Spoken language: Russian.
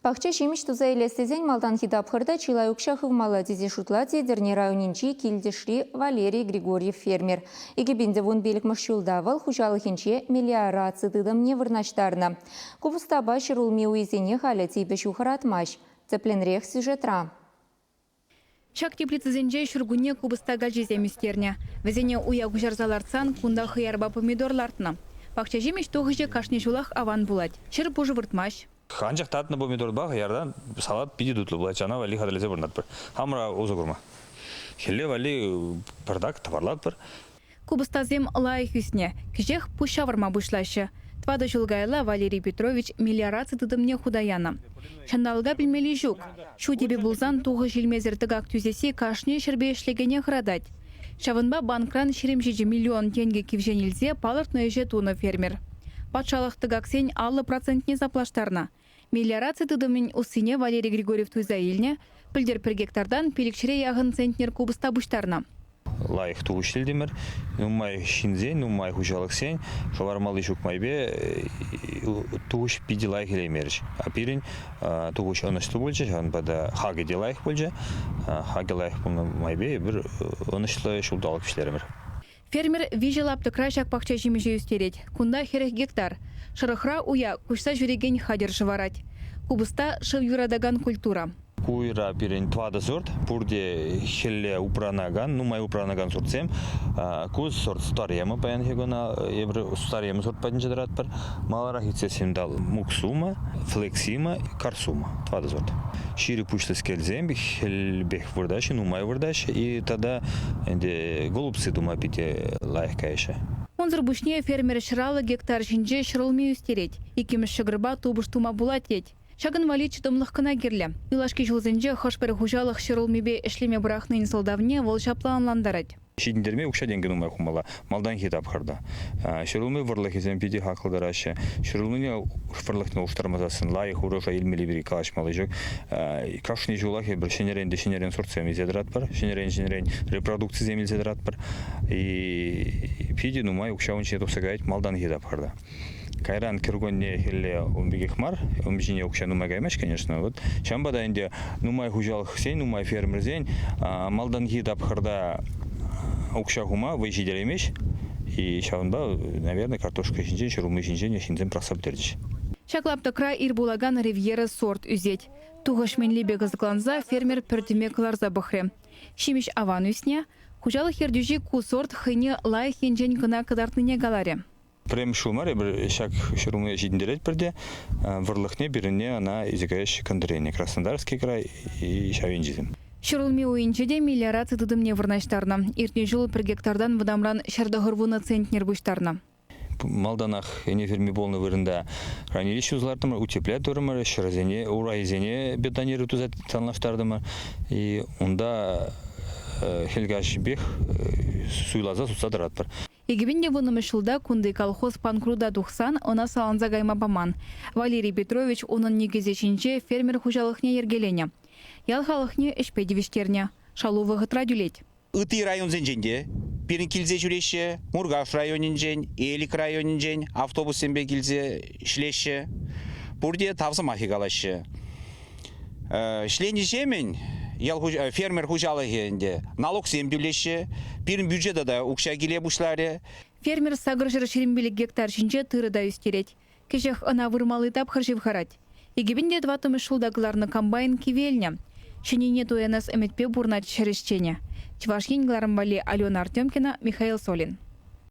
Пахча шимиш туза елестезен малдан хидапхырда Чилаюкшахов молодезе шутладе дерне районинчи килдешри Валерий Григорьев фермер. Егебенде вон белік мышчулдавал хужалыхинче мелиорация дыдымне вырнаштарна. Кубустаба шырулме уизене халя тейбе шухаратмаш. Цепленрех сюжетра. Чак теплицезенже шургуне кубыстага жеземистерне. Везене уя гужарзаларцан кунда хыярба помидорлартна. Пахча жемеш тоғыже кашне жулах аван булать. Шыр пожы выртмаш. Ханжақ татны помидор баг ярдан салат пиди дутлу булачана вали хадалезе бурнат бір. Хамра озугурма. Хелле вали продакт товарлат бір. Кубыстазем лайх үсне. Кижех пушаварма бушлашы. Твада жылгайла Валерий Петрович мелиорация тыдымне худаяна. Шандалга білмелі жүк. Шу тебе булзан туғы жилмезердігак түзесі кашне шырбе ішлегене храдать. Шавынба банкран 20 миллион тенге кивженілзе палыртны еже туны фермер. Патшалықтыгак сен 60% заплаштарна. Мелиорация тыдымын усыне Валерий Григорьев туйза елне, пілдер per гектардан пелікшіре яғын центнер кубыста буштарна. Лайх туғыштелдемір, нумай шинзен, нумай хужалық сен, шовармалы шукмайбе туғыш пиди лайх елемеріш. Апирин туғыш онышлы болча, бада хагеде лайх болча, хаге лайх болмайбе бір онышлы шулдалық пішлерімір. Фермер вижелапты крайшак пахча жемеже үстерет. Кунда херех гектар. Шырықра уя кушса жүреген хадер жыварать. Кубыста шыв юрадаган культура. Куйра пирен твада сорт, пурде хелле упранаган, нумай упранаган сортсем, куз сорт старема паян хегона, евр старема сорт падинчадрат пар, малара хитсесим дал муксума, флексима, карсума, твада сорт. Шире пучлы скельзем, хелбех вырдаши, нумай вырдаши, и тогда голубцы дума пите лайхкайша. Онзыр бушне фермер шыралы гектар жинже шырылме үстерет, икеміш шығырба тубыш тума булатет. Шагын вали чыдымлық кына керлі. Илашки жылзенже хошпер хужалық шырылмебе ішлеме бірақны инсылдавне волшапланландарад. Шидіндерме ұқша денген умай хумала, малдан хитап қырда. Шырылмы вырлық езен пиде хақылдарашы. Шырылмыне вырлықны ұштармазасын, лайық ұрыға елмелі бірі қалашмалы жүк. Кашыны жолақы бір шенерен сорт земелзедірат бар, шенерен репродукция земелзедірат бар. Пиде нумай ұқша онче топсагайт малдан хитап қырда. Кайран киргонне хелле умбиге хмар, умбижине укша нумай гаймеш, конечно. Вот шамбада инде нумай хужалых сен, нумай фермер зен, малдан хитап хырда укша хума выжиделемеш, и шаванба, наверное, картошка шинжен, шурумы шинжен, шинзен просап тердиш. Шаклапта край ирбулаган ривьера сорт үзет. Туғашменлебе газгланза фермер пөртімеклар забахре. Шимиш аван үсне, хужалық ердюжи ку сорт хыне лай хенжен кына кадартныне галаре. Прем шумар, бір шак шурумы жидіндерет бірде, вырлықне біріне ана изекаеш кондырение. Краснодарский край и шавинжизм. Шырылме ойынчеде мелиорация тыдымне вырнаштарна. Иртне жыл per гектардан вадамран шардағырвуны центнер буштарна. Малданах не ферми болны вырында хранилище узлардымыр, утеплятörымыр, шыразене, урайзене бетониры тузат танлаштардымыр. И онда хелгаш бех суйлаза сусадыратпыр. Егебенде вынымы шылда кунды колхоз панкруда тухсан, она саланза гайма баман. Валерий Петрович onun негезешінче фермер хужалықне ергелене. Ялхалықне эшпедевиштерне. Шалувы ғытра дүлет. Ыты район зенженде, пирин килзе жүреше, Мургаш районинжен, Элик районинжен, автобус сенбе килзе шлеше, бурде тавзым ахигалашы. Шлени жемен, фермер хужалығында налог земдюлеше, пирин бюджета да укша келе бушлары. Фермер сагыржыр 20 гектар шинче тырыда үстерет. Кешех ана вырмалы тап хыржив харать. Егебенде 20 шулдагыларны комбайн кивельня. Шинине туянас эметпе бурнат шерещене. Чвашин Гларамбали, Алена Артемкина, Михаил Солин.